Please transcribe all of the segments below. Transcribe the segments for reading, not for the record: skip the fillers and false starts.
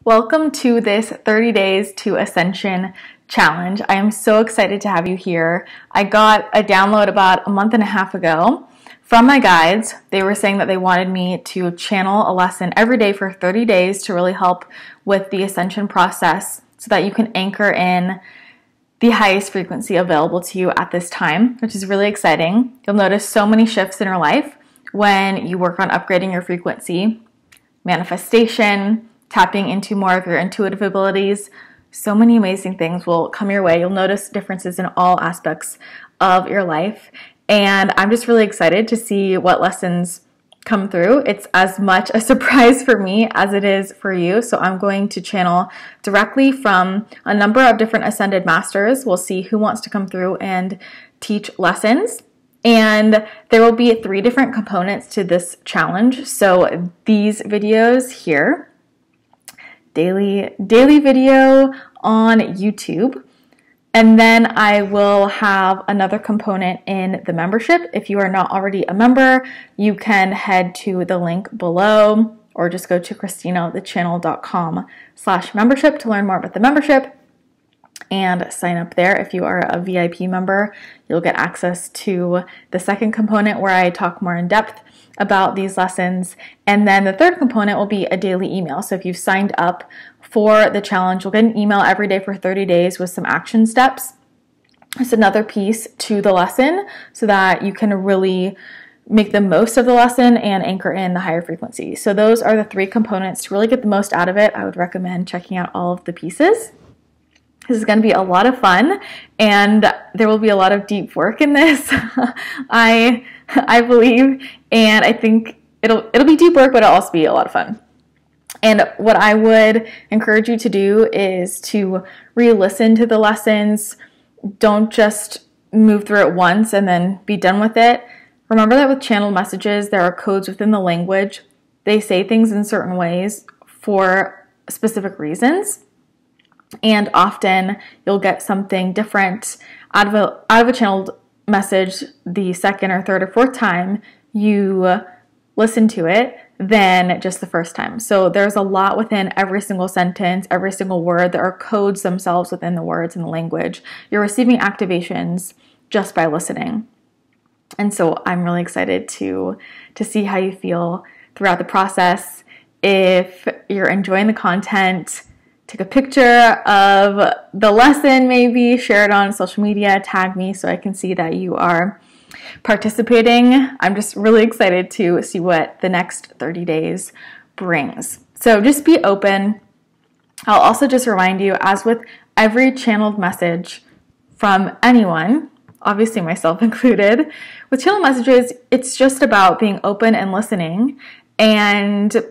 Welcome to this 30 Days to Ascension challenge. I am so excited to have you here. I got a download about a month and a half ago from my guides. They were saying that they wanted me to channel a lesson every day for 30 days to really help with the ascension process so that you can anchor in the highest frequency available to you at this time, which is really exciting. You'll notice so many shifts in your life when you work on upgrading your frequency, manifestation, tapping into more of your intuitive abilities. So many amazing things will come your way. You'll notice differences in all aspects of your life. And I'm just really excited to see what lessons come through. It's as much a surprise for me as it is for you. So I'm going to channel directly from a number of different ascended masters. We'll see who wants to come through and teach lessons. And there will be 3 different components to this challenge. So these videos here, daily video on YouTube. And then I will have another component in the membership. If you are not already a member, you can head to the link below or just go to christinathechannel.com/membership to learn more about the membership and sign up there. If you are a VIP member, you'll get access to the second component where I talk more in depth about these lessons. And then the third component will be a daily email. So if you've signed up for the challenge, you'll get an email every day for 30 days with some action steps. It's another piece to the lesson so that you can really make the most of the lesson and anchor in the higher frequency. So those are the 3 components. To really get the most out of it, I would recommend checking out all of the pieces. This is going to be a lot of fun, and there will be a lot of deep work in this. I believe, and I think it'll be deep work, but it'll also be a lot of fun. And what I would encourage you to do is to re-listen to the lessons. Don't just move through it once and then be done with it. Remember that with channeled messages, there are codes within the language. They say things in certain ways for specific reasons. And often you'll get something different out of a channeled message the second or third or fourth time you listen to it than just the first time. So there's a lot within every single sentence, every single word. There are codes themselves within the words and the language. You're receiving activations just by listening. And so I'm really excited to see how you feel throughout the process. If you're enjoying the content, take a picture of the lesson, maybe share it on social media, tag me so I can see that you are participating. I'm just really excited to see what the next 30 days brings. So just be open. I'll also just remind you, as with every channeled message from anyone, obviously myself included, with channeled messages, it's just about being open and listening and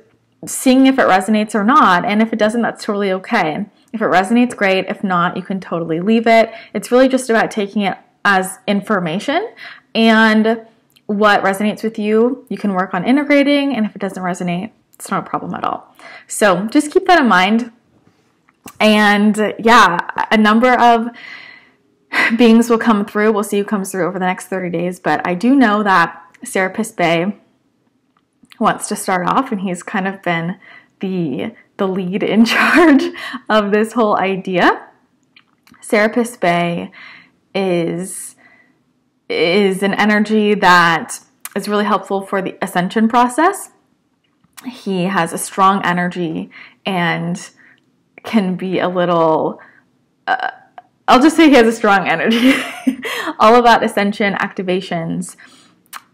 seeing if it resonates or not. And if it doesn't, that's totally okay. If it resonates, great. If not, you can totally leave it. It's really just about taking it as information, and what resonates with you, you can work on integrating. And if it doesn't resonate, it's not a problem at all. So just keep that in mind. And yeah, a number of beings will come through. We'll see who comes through over the next 30 days. But I do know that Serapis Bey wants to start off, and he's kind of been the lead in charge of this whole idea. Serapis Bey is an energy that is really helpful for the ascension process. He has a strong energy and can be a little, I'll just say he has a strong energy, all about ascension activations.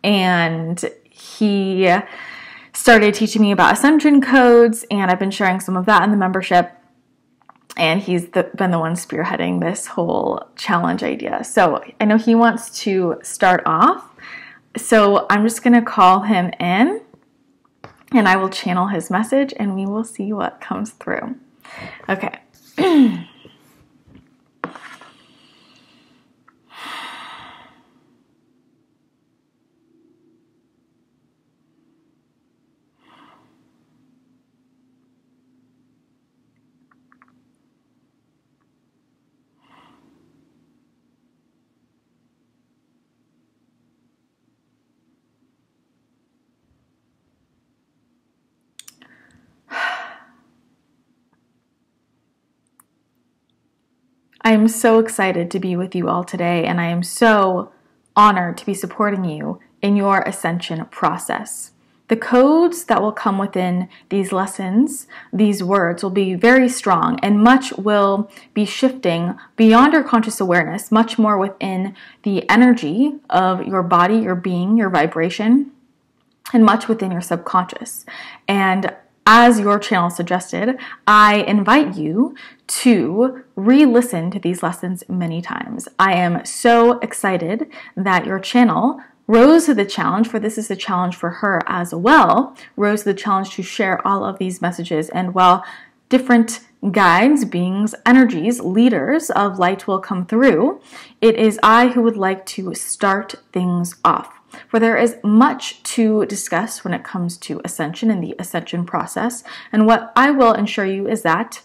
And he started teaching me about ascension codes, and I've been sharing some of that in the membership. And he's been the one spearheading this whole challenge idea. So I know he wants to start off. So I'm just going to call him in, and I will channel his message, and we will see what comes through. Okay. I am so excited to be with you all today, and I am so honored to be supporting you in your ascension process. The codes that will come within these lessons, these words, will be very strong, and much will be shifting beyond your conscious awareness, much more within the energy of your body, your being, your vibration, and much within your subconscious. And as your channel suggested, I invite you to re-listen to these lessons many times. I am so excited that your channel rose to the challenge, for this is a challenge for her as well, rose to the challenge to share all of these messages. And while different guides, beings, energies, leaders of light will come through, it is I who would like to start things off. For there is much to discuss when it comes to ascension and the ascension process. And what I will ensure you is that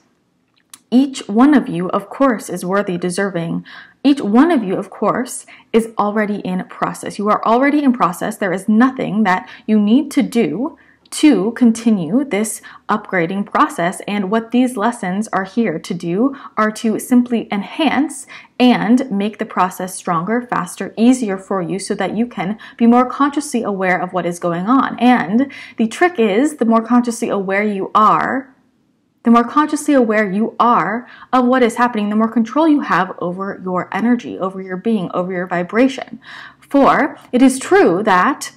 each one of you, of course, is worthy, deserving. Each one of you, of course, is already in process. You are already in process. There is nothing that you need to do to continue this upgrading process. And what these lessons are here to do are to simply enhance and make the process stronger, faster, easier for you so that you can be more consciously aware of what is going on. And the trick is, the more consciously aware you are, of what is happening, the more control you have over your energy, over your being, over your vibration. For it is true that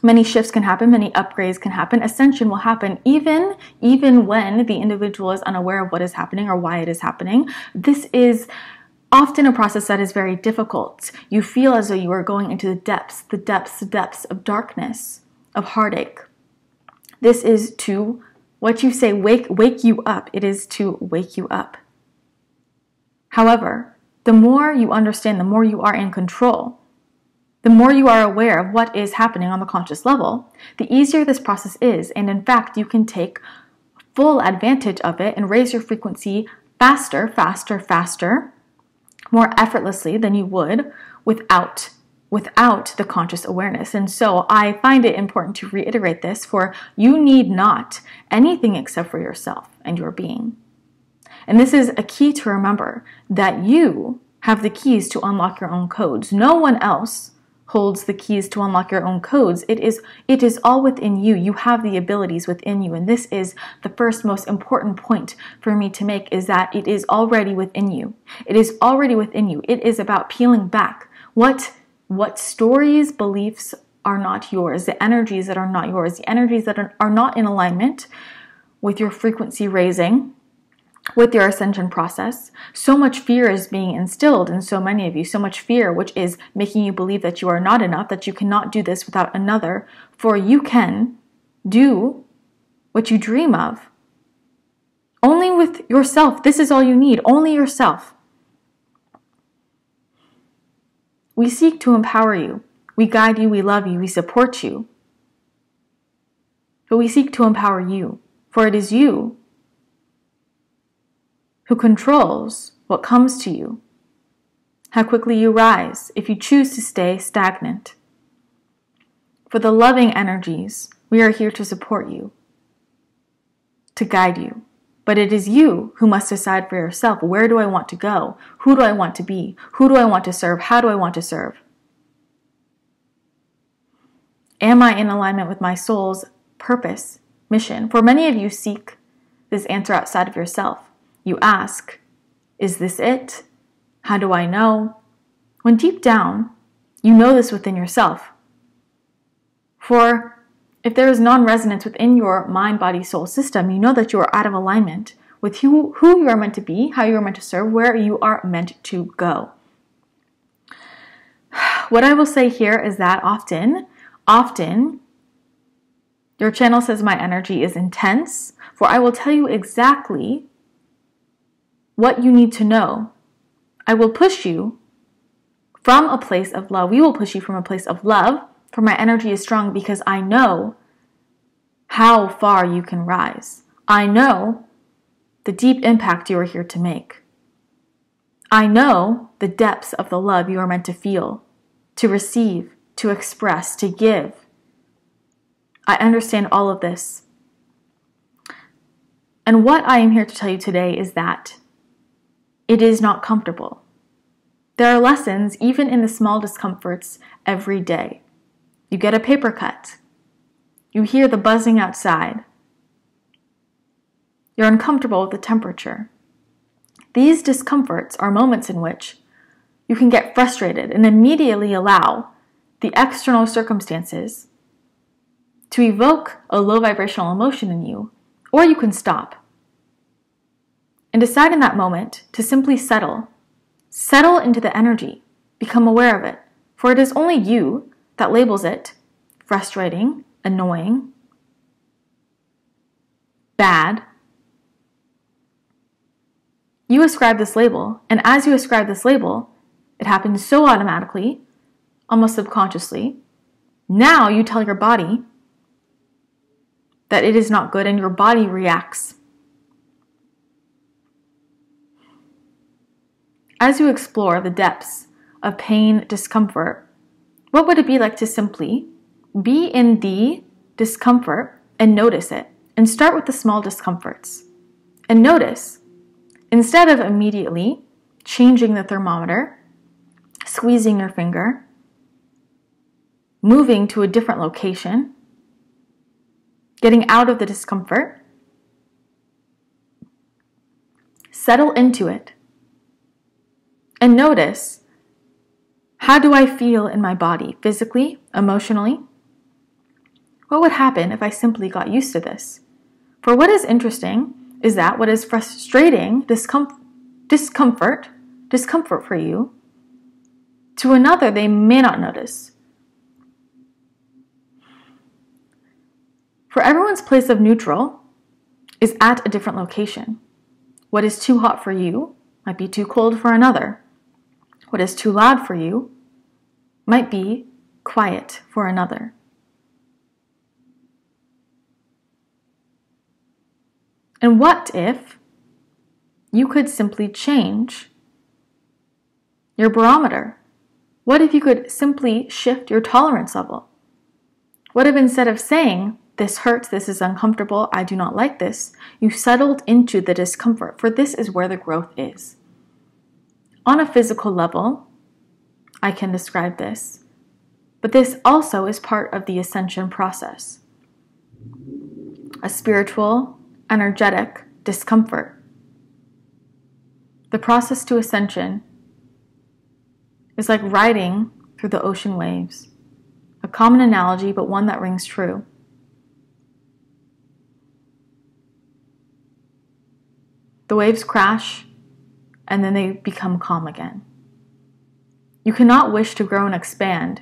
many shifts can happen, many upgrades can happen, ascension will happen even when the individual is unaware of what is happening or why it is happening. This is often a process that is very difficult. You feel as though you are going into the depths of darkness, of heartache. This is to what you say, wake you up. It is to wake you up. However, the more you understand, the more you are in control, the more you are aware of what is happening on the conscious level, the easier this process is. And in fact, you can take full advantage of it and raise your frequency faster, more effortlessly than you would without the conscious awareness. And so I find it important to reiterate this, for you need not anything except for yourself and your being. And this is a key to remember, that you have the keys to unlock your own codes. No one else holds the keys to unlock your own codes. It is all within you. You have the abilities within you. And this is the first most important point for me to make, is that it is already within you. It is already within you. It is about peeling back what stories, beliefs are not yours, the energies that are not yours, the energies that are not in alignment with your frequency raising, with your ascension process. So much fear is being instilled in so many of you, so much fear, which is making you believe that you are not enough, that you cannot do this without another, for you can do what you dream of. Only with yourself. This is all you need, only yourself. We seek to empower you. We guide you, we love you, we support you. But we seek to empower you, for it is you who controls what comes to you, how quickly you rise if you choose to stay stagnant. For the loving energies, we are here to support you, to guide you. But it is you who must decide for yourself, where do I want to go? Who do I want to be? Who do I want to serve? How do I want to serve? Am I in alignment with my soul's purpose, mission? For many of you seek this answer outside of yourself. You ask, is this it? How do I know? When deep down, you know this within yourself. For if there is non-resonance within your mind, body, soul system, you know that you are out of alignment with who you are meant to be, how you are meant to serve, where you are meant to go. What I will say here is that often, your channel says my energy is intense, for I will tell you exactly what you need to know. I will push you from a place of love. We will push you from a place of love, for my energy is strong, because I know how far you can rise. I know the deep impact you are here to make. I know the depths of the love you are meant to feel, to receive, to express, to give. I understand all of this. And what I am here to tell you today is that It is not comfortable. There are lessons even in the small discomforts every day. You get a paper cut. You hear the buzzing outside. You're uncomfortable with the temperature. These discomforts are moments in which you can get frustrated and immediately allow the external circumstances to evoke a low vibrational emotion in you, or you can stop and decide in that moment to simply settle into the energy, become aware of it, for it is only you that labels it frustrating, annoying, bad. You ascribe this label, and as you ascribe this label, it happens so automatically, almost subconsciously. Now you tell your body that it is not good, and your body reacts. As you explore the depths of pain, discomfort, what would it be like to simply be in the discomfort and notice it? And start with the small discomforts. And notice, instead of immediately changing the thermometer, squeezing your finger, moving to a different location, getting out of the discomfort, settle into it. And notice, how do I feel in my body, physically, emotionally? What would happen if I simply got used to this? For what is interesting is that what is frustrating, discomfort for you, to another they may not notice. For everyone's place of neutral is at a different location. What is too hot for you might be too cold for another. What is too loud for you might be quiet for another. And what if you could simply change your barometer? What if you could simply shift your tolerance level? What if instead of saying, this hurts, this is uncomfortable, I do not like this, you settled into the discomfort, for this is where the growth is. On a physical level, I can describe this, but this also is part of the ascension process. A spiritual, energetic discomfort. The process to ascension is like riding through the ocean waves. A common analogy, but one that rings true. The waves crash, and then they become calm again. You cannot wish to grow and expand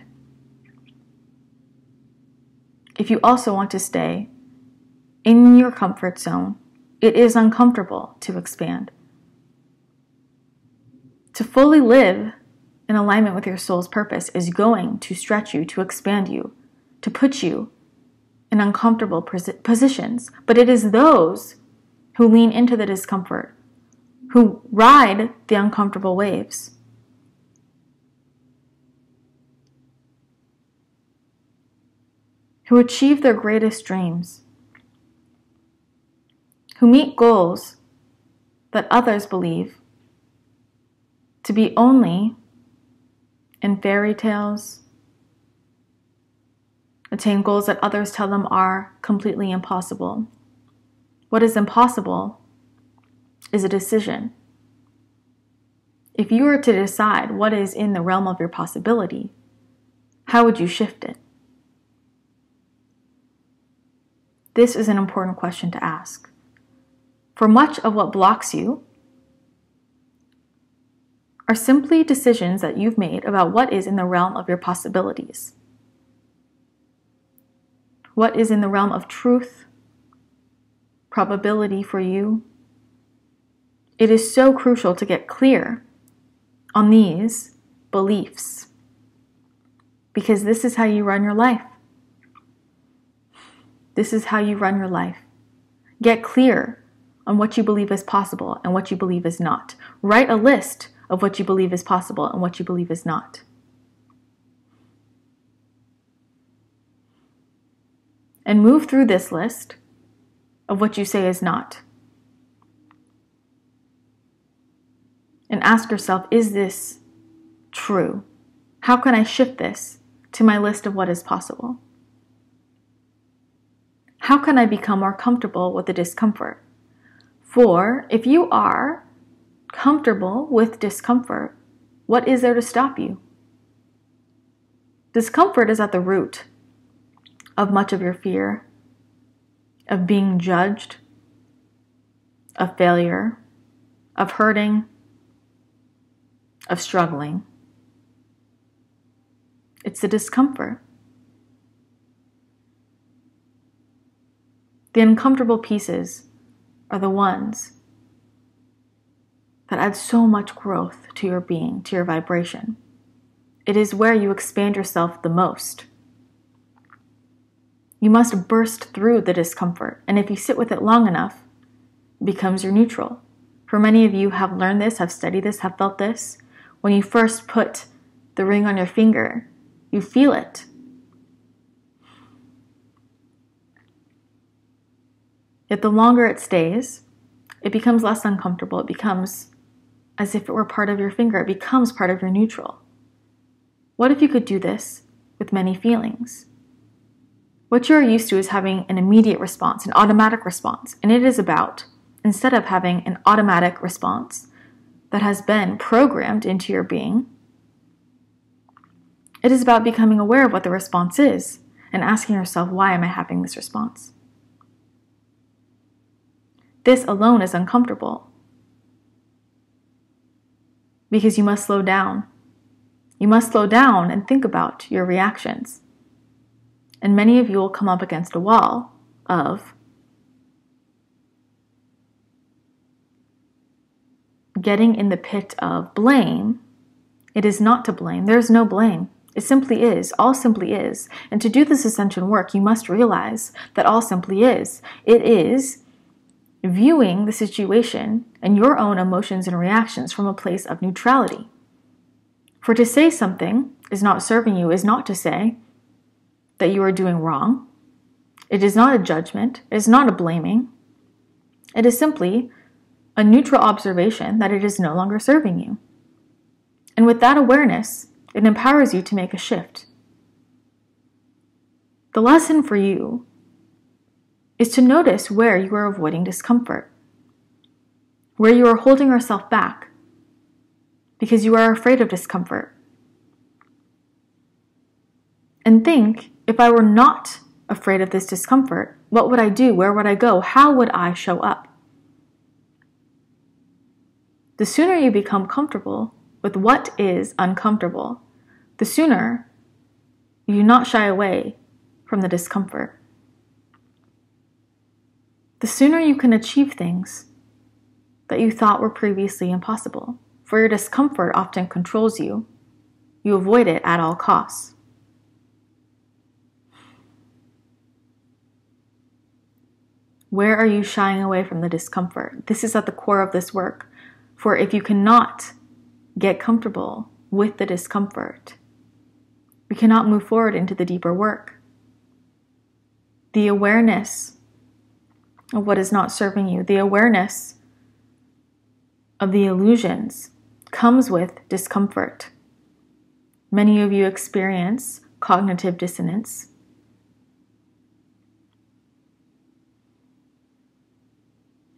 if you also want to stay in your comfort zone. It is uncomfortable to expand. To fully live in alignment with your soul's purpose is going to stretch you, to expand you, to put you in uncomfortable positions. But it is those who lean into the discomfort, who ride the uncomfortable waves, who achieve their greatest dreams, who meet goals that others believe to be only in fairy tales, attain goals that others tell them are completely impossible. What is impossible is a decision. If you were to decide what is in the realm of your possibility, how would you shift it? This is an important question to ask. For much of what blocks you are simply decisions that you've made about what is in the realm of your possibilities. What is in the realm of truth, probability for you. It is so crucial to get clear on these beliefs, because this is how you run your life. This is how you run your life. Get clear on what you believe is possible and what you believe is not. Write a list of what you believe is possible and what you believe is not. And move through this list of what you say is not. and ask yourself, is this true? How can I shift this to my list of what is possible? How can I become more comfortable with the discomfort? For if you are comfortable with discomfort, what is there to stop you? Discomfort is at the root of much of your fear, of being judged, of failure, of hurting, of struggling. It's the discomfort. The uncomfortable pieces are the ones that add so much growth to your being, to your vibration. It is where you expand yourself the most. You must burst through the discomfort, and if you sit with it long enough, it becomes your neutral. For many of you have learned this, have studied this, have felt this. When you first put the ring on your finger, you feel it. Yet the longer it stays, it becomes less uncomfortable. It becomes as if it were part of your finger. It becomes part of your neutral. What if you could do this with many feelings? What you're used to is having an immediate response, an automatic response. And it is about, instead of having an automatic response that has been programmed into your being, it is about becoming aware of what the response is and asking yourself, why am I having this response? This alone is uncomfortable because you must slow down. You must slow down and think about your reactions. And many of you will come up against a wall of getting in the pit of blame. It is not to blame. There is no blame. It simply is. All simply is. And to do this ascension work, you must realize that all simply is. It is viewing the situation and your own emotions and reactions from a place of neutrality. For to say something is not serving you is not to say that you are doing wrong. It is not a judgment. It is not a blaming. It is simply a neutral observation that it is no longer serving you. And with that awareness, it empowers you to make a shift. The lesson for you is to notice where you are avoiding discomfort, where you are holding yourself back because you are afraid of discomfort. And think, if I were not afraid of this discomfort, what would I do? Where would I go? How would I show up? The sooner you become comfortable with what is uncomfortable, the sooner you do not shy away from the discomfort. The sooner you can achieve things that you thought were previously impossible. For your discomfort often controls you. You avoid it at all costs. Where are you shying away from the discomfort? This is at the core of this work. For if you cannot get comfortable with the discomfort, we cannot move forward into the deeper work. The awareness of what is not serving you, the awareness of the illusions comes with discomfort. Many of you experience cognitive dissonance.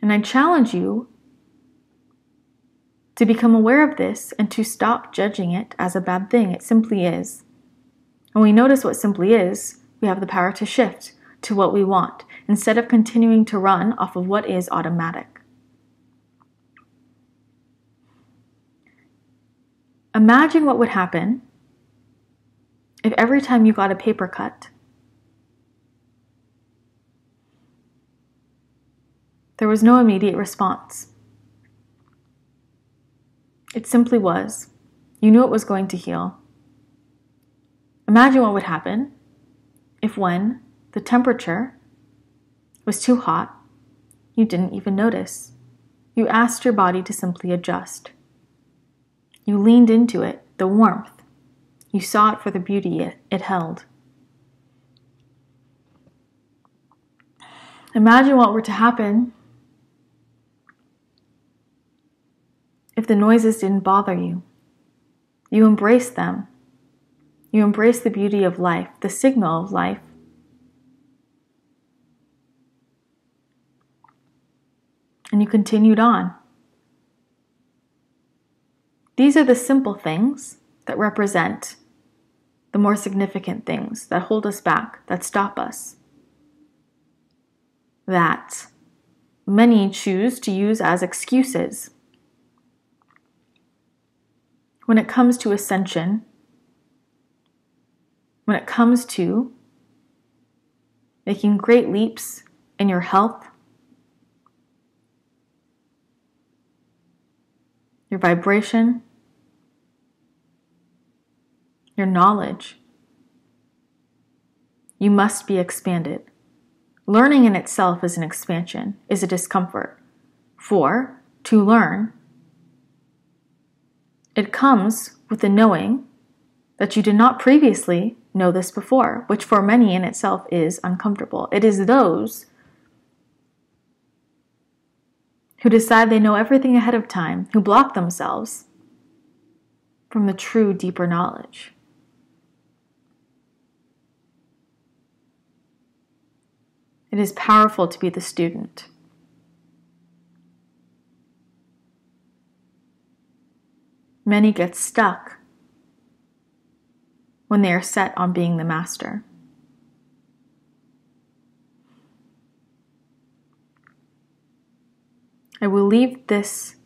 And I challenge you to become aware of this and to stop judging it as a bad thing. It simply is. When we notice what simply is, we have the power to shift to what we want instead of continuing to run off of what is automatic. Imagine what would happen if every time you got a paper cut, there was no immediate response. It simply was. You knew it was going to heal. Imagine what would happen if when the temperature was too hot, you didn't even notice. You asked your body to simply adjust. You leaned into it, the warmth. You saw it for the beauty it held. Imagine what were to happen if the noises didn't bother you. You embrace them. You embrace the beauty of life, the signal of life. And you continued on. These are the simple things that represent the more significant things that hold us back, that stop us, that many choose to use as excuses. When it comes to ascension, when it comes to making great leaps in your health, your vibration, your knowledge, you must be expanded. Learning in itself is an expansion, is a discomfort. For to learn, it comes with the knowing that you did not previously know this before, which for many in itself is uncomfortable. It is those who decide they know everything ahead of time, who block themselves from the true, deeper knowledge. It is powerful to be the student. Many get stuck when they are set on being the master. I will leave this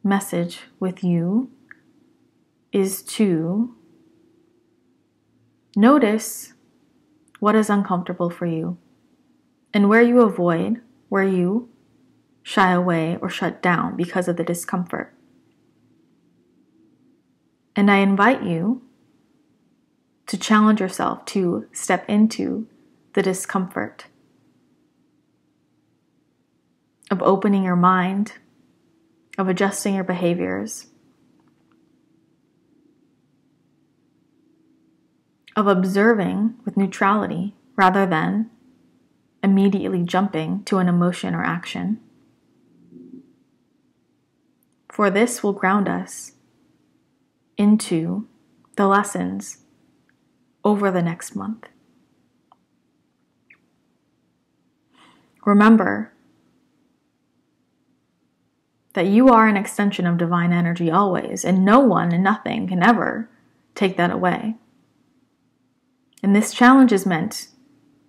message with you is to notice what is uncomfortable for you and where you avoid, where you shy away or shut down because of the discomfort. And I invite you to challenge yourself to step into the discomfort of opening your mind, of adjusting your behaviors, of observing with neutrality rather than immediately jumping to an emotion or action. For this will ground us into the lessons over the next month. Remember that you are an extension of divine energy always, and no one and nothing can ever take that away. And this challenge is meant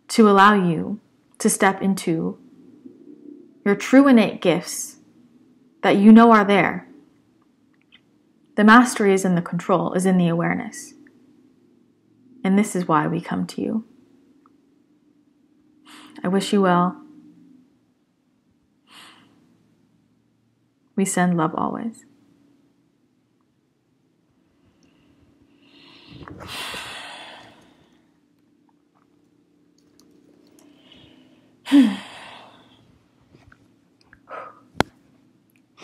to allow you to step into your true innate gifts that you know are there. The mastery is in the control, is in the awareness. And this is why we come to you. I wish you well. We send love always.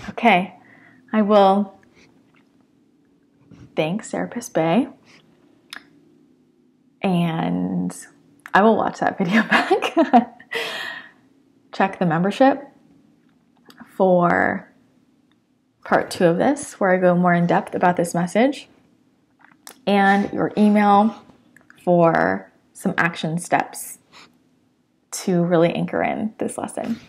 Okay, I will thank Serapis Bey, and I will watch that video back. Check the membership for part 2 of this, where I go more in depth about this message, and your email for some action steps to really anchor in this lesson.